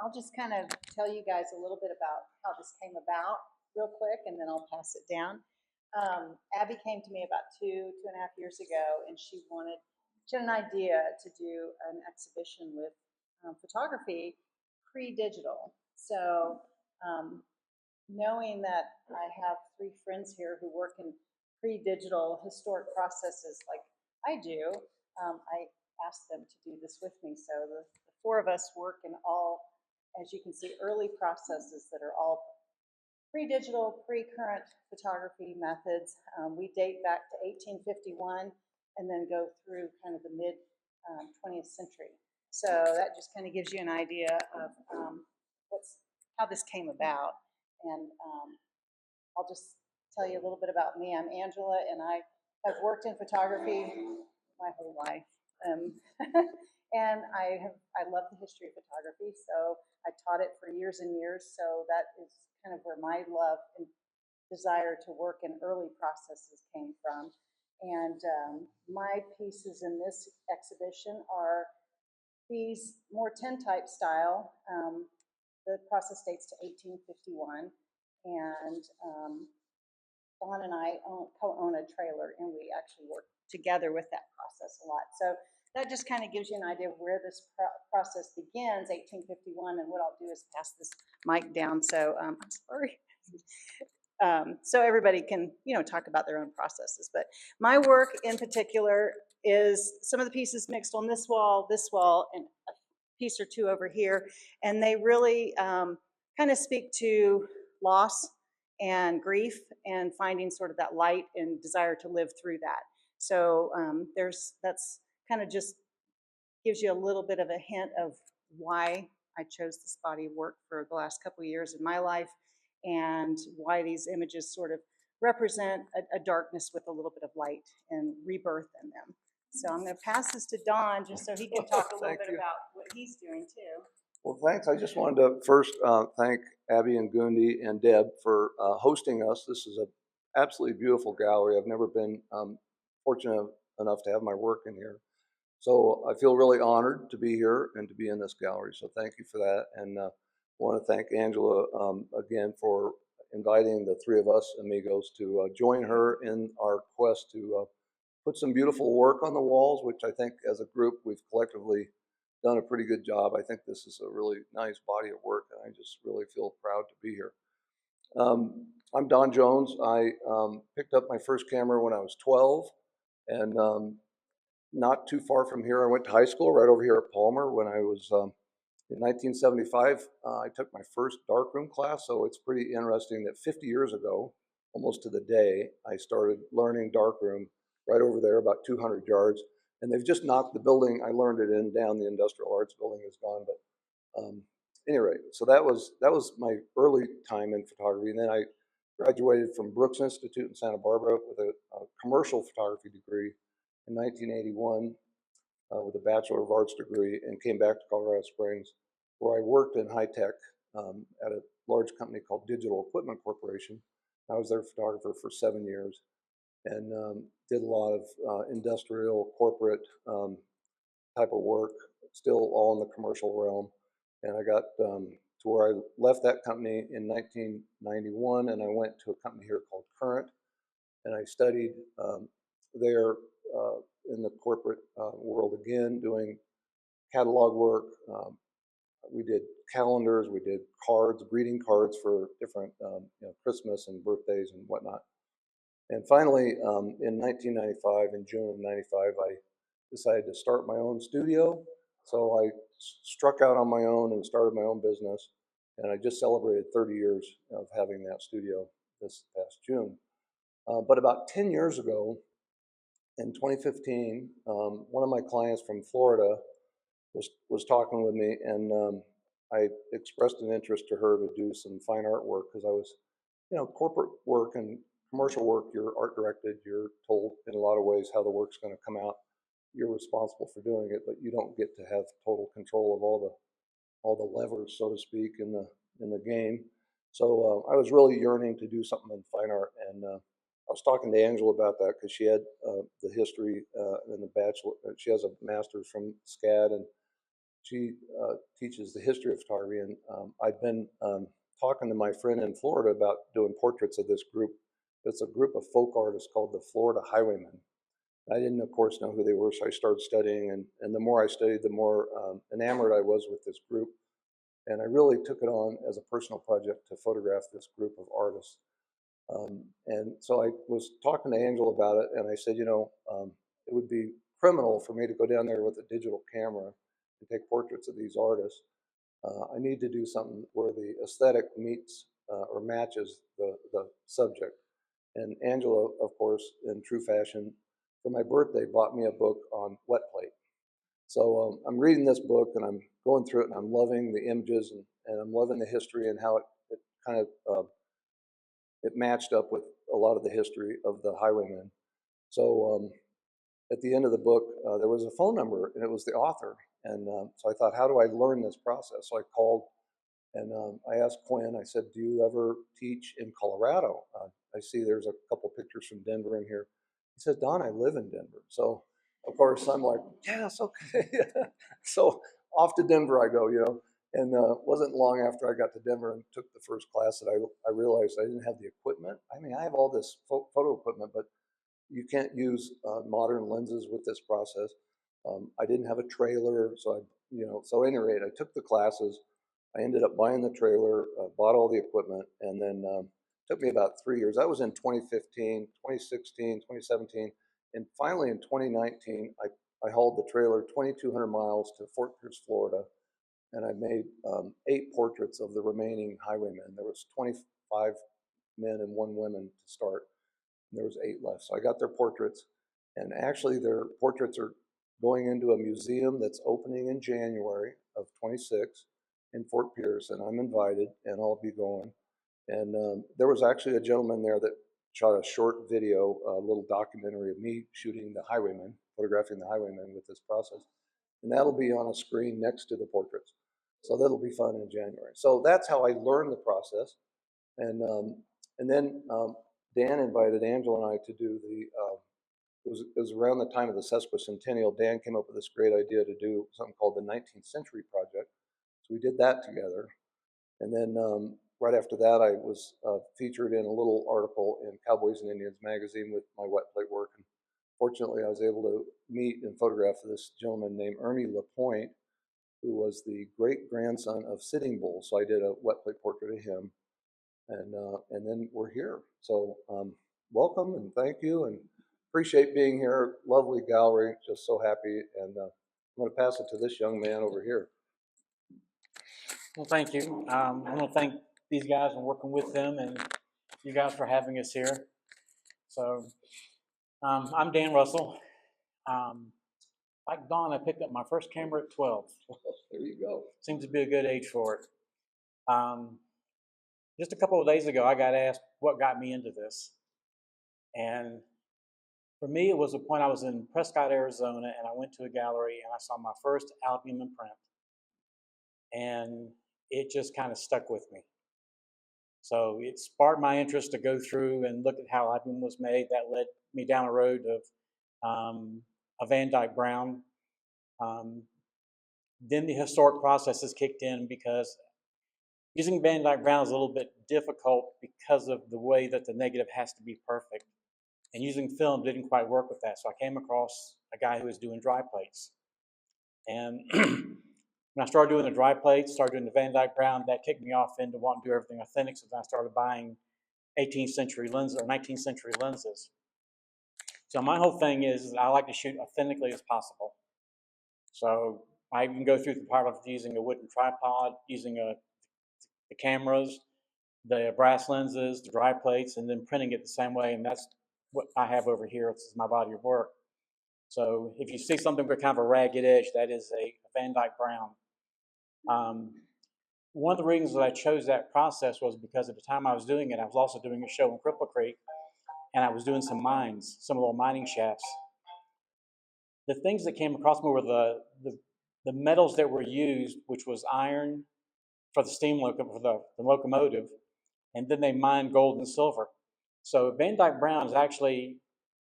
I'll just kind of tell you guys a little bit about how this came about real quick, and then I'll pass it down. Abby came to me about 2.5 years ago, and she had an idea to do an exhibition with photography pre-digital. So knowing that I have 3 friends here who work in pre-digital historic processes like I do, I asked them to do this with me. So the 4 of us work in all, as you can see, early processes that are all pre-digital, pre-current photography methods. We date back to 1851 and then go through kind of the mid 20th century. So that just kind of gives you an idea of how this came about. And I'll just tell you a little bit about me. I'm Angela, and I have worked in photography my whole life. And I love the history of photography, so I taught it for years and years. So that is kind of where my love and desire to work in early processes came from. And my pieces in this exhibition are these more tintype style. The process dates to 1851, and Dawn and I co-own a trailer, and we actually work together with that process a lot. So that just kind of gives you an idea of where this process begins, 1851, and what I'll do is pass this mic down. So I'm sorry. So everybody can, talk about their own processes. But my work in particular is some of the pieces mixed on this wall, and a piece or 2 over here, and they really kind of speak to loss and grief and finding sort of that light and desire to live through that. So that's kind of just gives you a little bit of a hint of why I chose this body of work for the last couple of years in my life, and why these images sort of represent a darkness with a little bit of light and rebirth in them. So I'm going to pass this to Don just so he can talk a little bit about what he's doing too. Well, thanks. I just wanted to first thank Abby and Gundi and Deb for hosting us. This is an absolutely beautiful gallery. I've never been fortunate enough to have my work in here. So I feel really honored to be here and to be in this gallery. So thank you for that. And I want to thank Angela again for inviting the 3 of us amigos to join her in our quest to put some beautiful work on the walls, which I think as a group we've collectively done a pretty good job. I think this is a really nice body of work, and I just really feel proud to be here. I'm Don Jones. I picked up my first camera when I was 12, and not too far from here, I went to high school right over here at Palmer. When I was in 1975, I took my first darkroom class, so it's pretty interesting that 50 years ago, almost to the day, I started learning darkroom right over there, about 200 yards. And they've just knocked the building I learned it in down. The industrial arts building is gone, but anyway, so that was my early time in photography. And then I graduated from Brooks Institute in Santa Barbara with a commercial photography degree in 1981 with a Bachelor of Arts degree, and came back to Colorado Springs, where I worked in high tech at a large company called Digital Equipment Corporation. I was their photographer for 7 years, and did a lot of industrial, corporate type of work, still all in the commercial realm. And I got to where I left that company in 1991, and I went to a company here called Current, and I studied there in the corporate world again, doing catalog work. We did calendars, we did cards, greeting cards for different Christmas and birthdays and whatnot. And finally, in 1995, in June of 95, I decided to start my own studio. So I struck out on my own and started my own business. And I just celebrated 30 years of having that studio this past June. But about 10 years ago, in 2015, one of my clients from Florida was talking with me, and I expressed an interest to her to do some fine art work, because I was, corporate work and commercial work, you're art directed, you're told in a lot of ways how the work's going to come out. You're responsible for doing it, but you don't get to have total control of all the levers, so to speak, in the game. So I was really yearning to do something in fine art, and I was talking to Angela about that, because she had the history and the bachelor. She has a master's from SCAD, and She teaches the history of photography, and I've been talking to my friend in Florida about doing portraits of this group. It's a group of folk artists called the Florida Highwaymen. I didn't, of course, know who they were, so I started studying, and the more I studied, the more enamored I was with this group. And I really took it on as a personal project to photograph this group of artists. And so I was talking to Angela about it, and I said, it would be criminal for me to go down there with a digital camera and take portraits of these artists. I need to do something where the aesthetic meets or matches the subject. And Angela, of course, in true fashion, for my birthday, bought me a book on wet plate. So I'm reading this book and I'm going through it and I'm loving the images and I'm loving the history and how it kind of it matched up with a lot of the history of the highwaymen. So at the end of the book, there was a phone number and it was the author. And so I thought, how do I learn this process? So I called and I asked Quinn, I said, do you ever teach in Colorado? I see there's a couple pictures from Denver in here. He said, Don, I live in Denver. So, of course, I'm like, yes, okay. So off to Denver I go, And wasn't long after I got to Denver and took the first class that I realized I didn't have the equipment. I mean, I have all this photo equipment, but you can't use modern lenses with this process. I didn't have a trailer, so at any rate, I took the classes. I ended up buying the trailer, bought all the equipment, and then took me about 3 years. That was in 2015, 2016, 2017, and finally in 2019, I hauled the trailer 2,200 miles to Fort Pierce, Florida, and I made 8 portraits of the remaining highwaymen. There was 25 men and 1 woman to start. And there was 8 left. So I got their portraits, and actually their portraits are going into a museum that's opening in January of 26 in Fort Pierce, and I'm invited, and I'll be going. And there was actually a gentleman there that shot a short video, a little documentary of me shooting the highwaymen, photographing the highwaymen with this process. And that'll be on a screen next to the portraits. So that'll be fun in January. So that's how I learned the process. And then Dan invited Angela and I to do it was around the time of the sesquicentennial. Dan came up with this great idea to do something called the 19th Century Project. So we did that together. And then right after that, I was featured in a little article in Cowboys and Indians magazine with my wet plate work. And fortunately, I was able to meet and photograph this gentleman named Ernie Lapointe, who was the great grandson of Sitting Bull. So I did a wet plate portrait of him. And then we're here. So welcome and thank you and appreciate being here. Lovely gallery, just so happy. And I'm going to pass it to this young man over here. Well, thank you. I want to thank these guys and working with them and you guys for having us here. So I'm Dan Russell. Like Don, I picked up my first camera at 12. There you go. Seems to be a good age for it. Just a couple of days ago, I got asked what got me into this. And for me, it was a point I was in Prescott, Arizona, and I went to a gallery and I saw my first albumin print. And it just kind of stuck with me. So it sparked my interest to go through and look at how albumin was made. That led me down a road of a Van Dyke Brown. Then the historic processes kicked in because using Van Dyke Brown is a little bit difficult because of the way that the negative has to be perfect. And using film didn't quite work with that. So I came across a guy who was doing dry plates. And when I started doing the dry plates, started doing the Van Dyke Brown, that kicked me off into wanting to do everything authentic. So then I started buying 18th century lenses or 19th century lenses. So my whole thing is I like to shoot authentically as possible. So I even go through the part of using a wooden tripod, using the cameras, the brass lenses, the dry plates, and then printing it the same way. And that's what I have over here. This is my body of work. So if you see something with kind of a ragged edge, that is a Van Dyke Brown. One of the reasons that I chose that process was because at the time I was doing it, I was also doing a show in Cripple Creek, and I was doing some mines, some little mining shafts. The things that came across me were the metals that were used, which was iron for the steam locomotive, for the locomotive, and then they mined gold and silver. So Van Dyke Brown is actually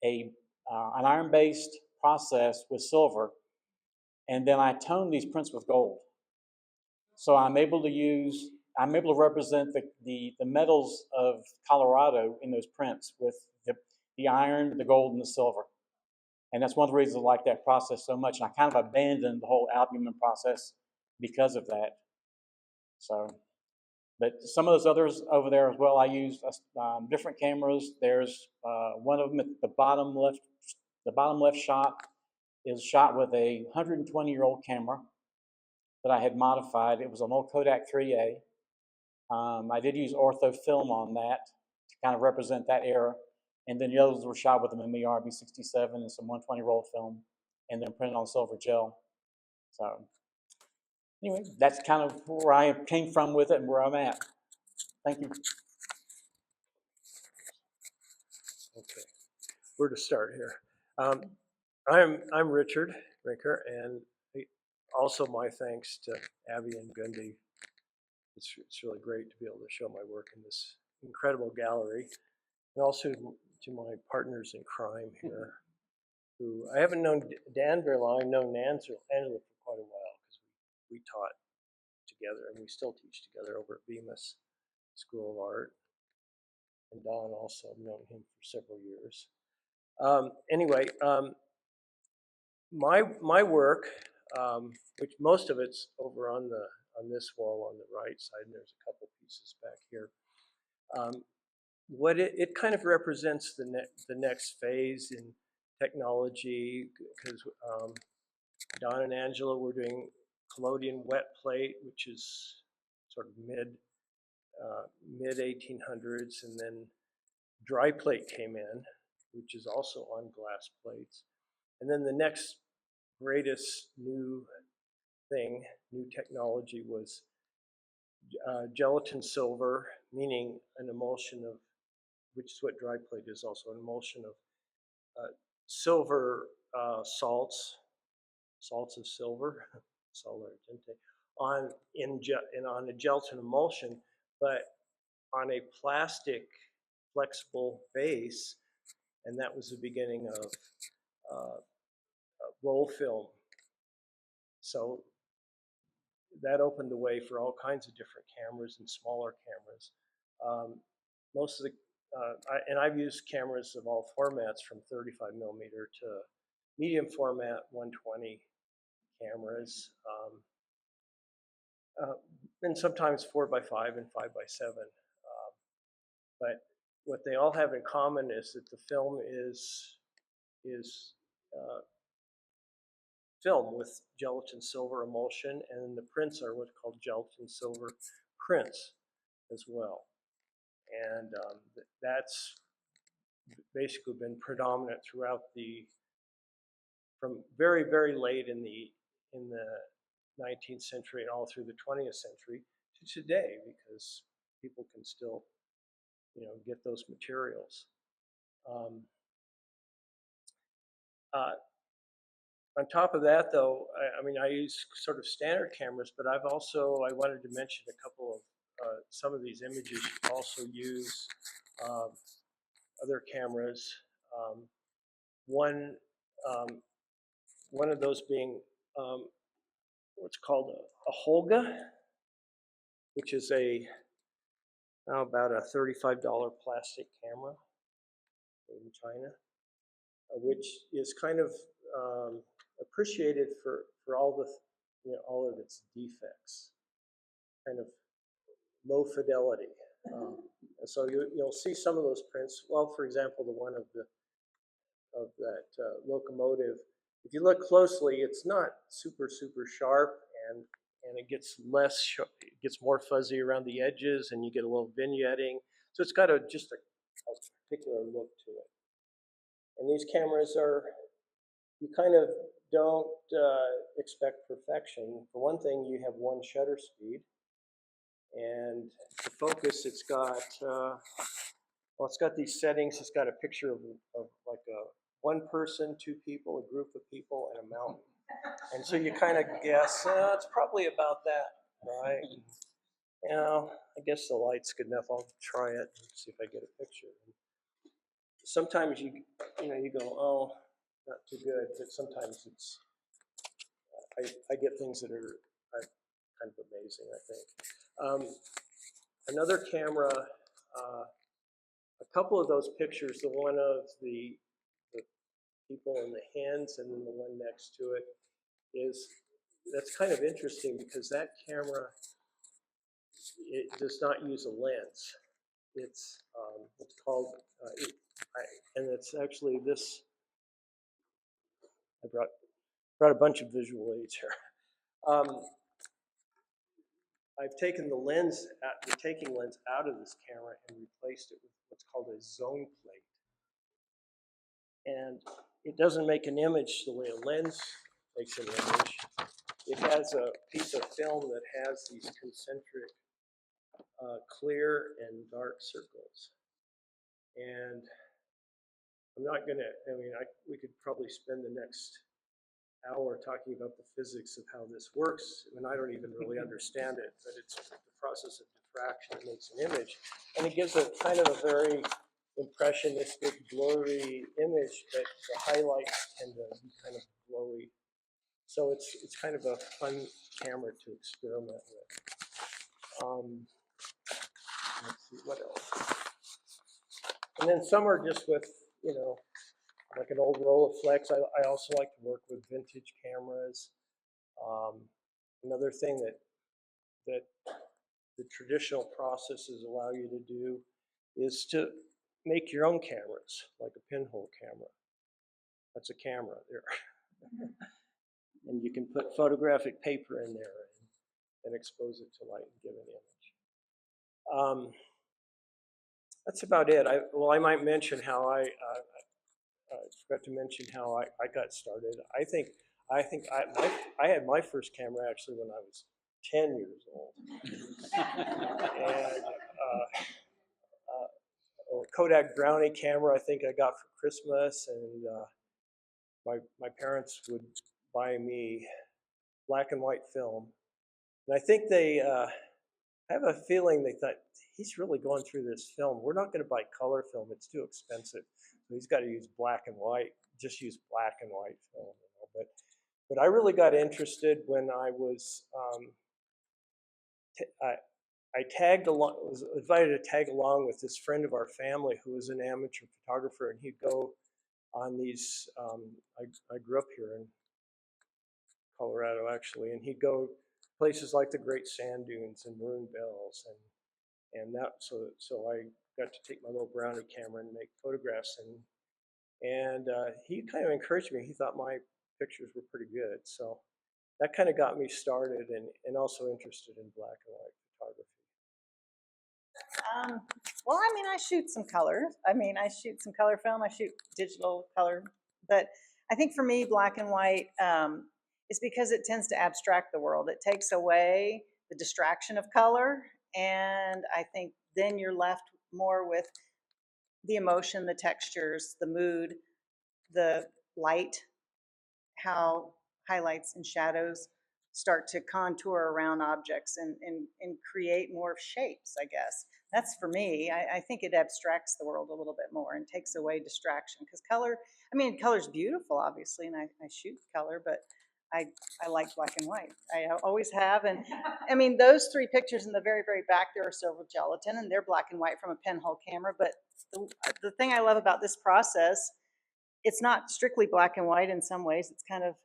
an iron-based process with silver, and then I tone these prints with gold. So I'm able to represent the metals of Colorado in those prints with the iron, the gold, and the silver. And that's one of the reasons I like that process so much. And I kind of abandoned the whole albumin process because of that. So, but some of those others over there as well, I use different cameras. There's one of them at the bottom left. The bottom left shot is shot with a 120-year-old camera that I had modified. It was an old Kodak 3A. I did use ortho film on that to kind of represent that era. And then the others were shot with an MER B67 and some 120-roll film, and then printed on silver gel. So anyway, that's kind of where I came from with it and where I'm at. Thank you. Okay, where to start here? I'm Richard Rinker, and also my thanks to Abby and Gundy. It's really great to be able to show my work in this incredible gallery, and also to my partners in crime here, who I haven't known Dan very long. I've known Angela for quite a while because we taught together, and we still teach together over at Bemis School of Art. And Don also, I've known him for several years. Anyway, my work, which most of it's over on this wall on the right side, and there's a couple pieces back here. What it kind of represents the next phase in technology, because Don and Angela were doing collodion wet plate, which is sort of mid 1800s, and then dry plate came in, which is also on glass plates. And then the next greatest new technology was gelatin silver, meaning an emulsion of, which is what dry plate is also, an emulsion of silver salts of silver, Sal Argenti, on a gelatin emulsion, but on a plastic flexible base, and that was the beginning of roll film. So that opened the way for all kinds of different cameras and smaller cameras. Most of the and I've used cameras of all formats, from 35 millimeter to medium format 120 cameras, and sometimes 4x5 and 5x7. But what they all have in common is that the film is film with gelatin silver emulsion, and the prints are what's called gelatin silver prints as well. And that's basically been predominant throughout from very, very late in the 19th century and all through the 20th century to today, because people can still, get those materials. On top of that, though, I use sort of standard cameras, but I wanted to mention a couple of some of these images. You also use other cameras. One of those being what's called a Holga, which is about a $35 plastic camera in China, which is kind of appreciated for all all of its defects, kind of low fidelity. So you'll see some of those prints. Well, for example, the one of that locomotive. If you look closely, it's not super sharp, and it gets less sharp, it gets more fuzzy around the edges, and you get a little vignetting. So it's got just a particular look to it. And these cameras you kind of don't expect perfection. For one thing, you have one shutter speed, and the focus, it's got these settings. It's got a picture of like one person, two people, a group of people, and a mountain. And so you kind of guess, it's probably about that, right? I guess the light's good enough. I'll try it and see if I get a picture. Sometimes you go, oh, not too good, but sometimes it's I get things that are kind of amazing, I think. Another camera, a couple of those pictures, the one of the people in the hands and then the one next to it, that's kind of interesting because that camera, it does not use a lens. It's called, and it's actually this. I brought a bunch of visual aids here. I've taken the taking lens out of this camera and replaced it with what's called a zone plate. And it doesn't make an image the way a lens makes an image. It has a piece of film that has these concentric clear and dark circles. And I'm not gonna, we could probably spend the next hour talking about the physics of how this works, and I don't even really understand it, but it's the process of diffraction that makes an image. And it gives a kind of a very impressionistic, blurry image, but the highlights tend to be kind of glowy. So it's kind of a fun camera to experiment with. Let's see, what else? And then some are just with, like an old Rolleiflex. I also like to work with vintage cameras. Another thing that the traditional processes allow you to do is to make your own cameras, like a pinhole camera. That's a camera there. And you can put photographic paper in there and expose it to light and give an image. That's about it. I might mention how I forgot to mention how I got started. I had my first camera actually when I was 10 years old. And a Kodak Brownie camera I think I got for Christmas, and my parents would buy me black and white film. And I think they, I have a feeling they thought, he's really going through this film. We're not going to buy color film. It's too expensive. So he's got to use black and white, just use black and white film. But I really got interested when I was, I tagged along, was invited to tag along with this friend of our family who was an amateur photographer, and he'd go on these, I grew up here in Colorado actually, and he'd go places like the Great Sand Dunes and Maroon Bells, and that, so I got to take my little Brownie camera and make photographs, and he kind of encouraged me. He thought my pictures were pretty good, so that kind of got me started and also interested in black and white photography. Well, I shoot some color. I shoot some color film. I shoot digital color. But I think for me, black and white is because it tends to abstract the world. It takes away the distraction of color. And I think then you're left more with the emotion, the textures, the mood, the light, how highlights and shadows start to contour around objects and create more shapes, I guess. That's for me. I think it abstracts the world a little bit more and takes away distraction. Because color's beautiful, obviously, and I shoot color, but I like black and white. I always have. And those three pictures in the very, very back there are silver gelatin, and they're black and white from a pinhole camera. But the thing I love about this process, it's not strictly black and white in some ways. It's kind of,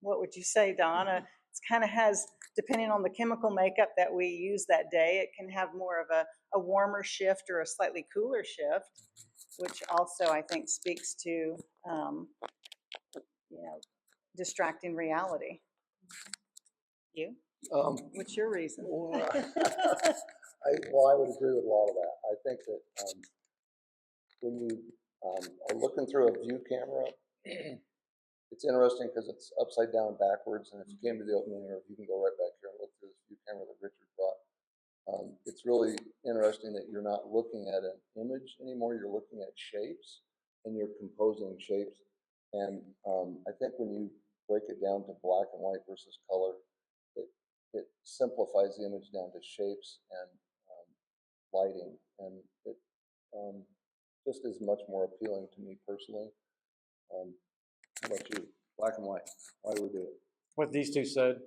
what would you say, Donna? It kind of has, depending on the chemical makeup that we use that day, it can have more of a warmer shift or a slightly cooler shift, which also I think speaks to, distracting reality. You? What's your reason? Well, I would agree with a lot of that. I think that when you are looking through a view camera, it's interesting because it's upside down backwards, and if you came to the opening, or if you can go right back here and look through this view camera that Richard brought, it's really interesting that you're not looking at an image anymore. You're looking at shapes, and you're composing shapes. And I think when you break it down to black and white versus color, it simplifies the image down to shapes and lighting, and it just is much more appealing to me personally. How about you? Black and white. Why do we do it? what these two said.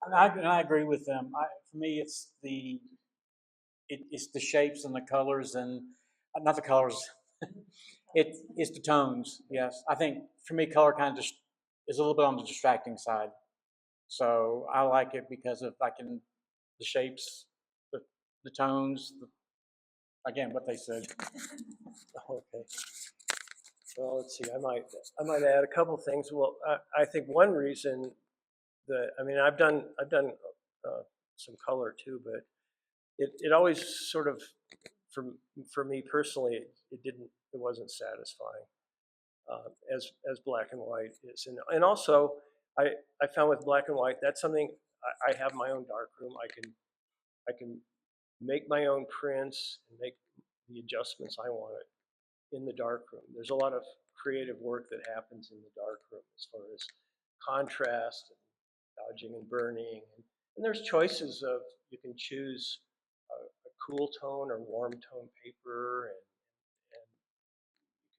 And I agree with them. For me, it's it's the shapes and the colors and not the colors. It's the tones. Yes, I think for me, color kind of just is a little bit on the distracting side. So I like it because of the shapes, the tones, again what they said. Okay. Well, let's see. I might add a couple things. Well, I think one reason that I've done some color too, but it always sort of for me personally it wasn't satisfying as black and white is, and also I found with black and white that's something I have my own darkroom. I can make my own prints and make the adjustments I want it in the darkroom. There's a lot of creative work that happens in the darkroom as far as contrast and dodging and burning. And there's choices of, you can choose a cool tone or warm tone paper, and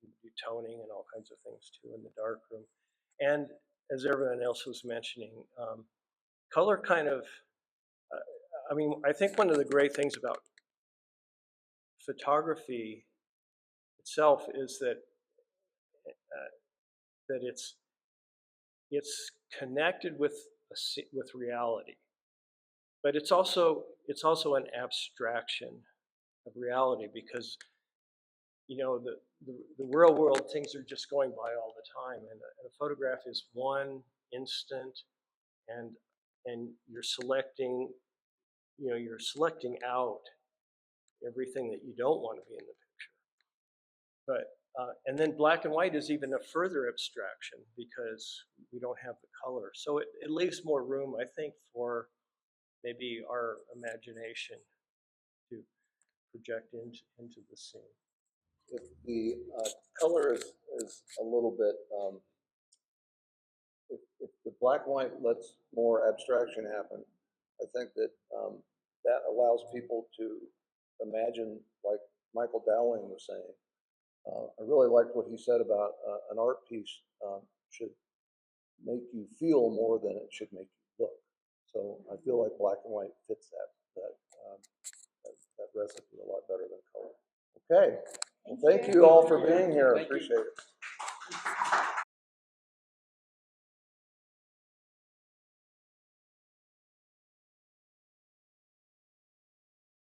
you can do toning and all kinds of things too in the darkroom. And as everyone else was mentioning, color kind of, I think one of the great things about photography itself is that it's connected with reality, but it's also an abstraction of reality, because the real world, things are just going by all the time, and a photograph is one instant, and you're selecting out everything that you don't want to be in the picture. But and then black and white is even a further abstraction because we don't have the color. So it leaves more room, I think, for maybe our imagination to project into the scene. If the color is a little bit, if the black and white lets more abstraction happen, I think that that allows people to imagine, like Michael Dowling was saying. I really liked what he said about an art piece should make you feel more than it should make you look. So I feel like black and white fits that recipe a lot better than color. Okay. Well, thank you all for being here. Appreciate it.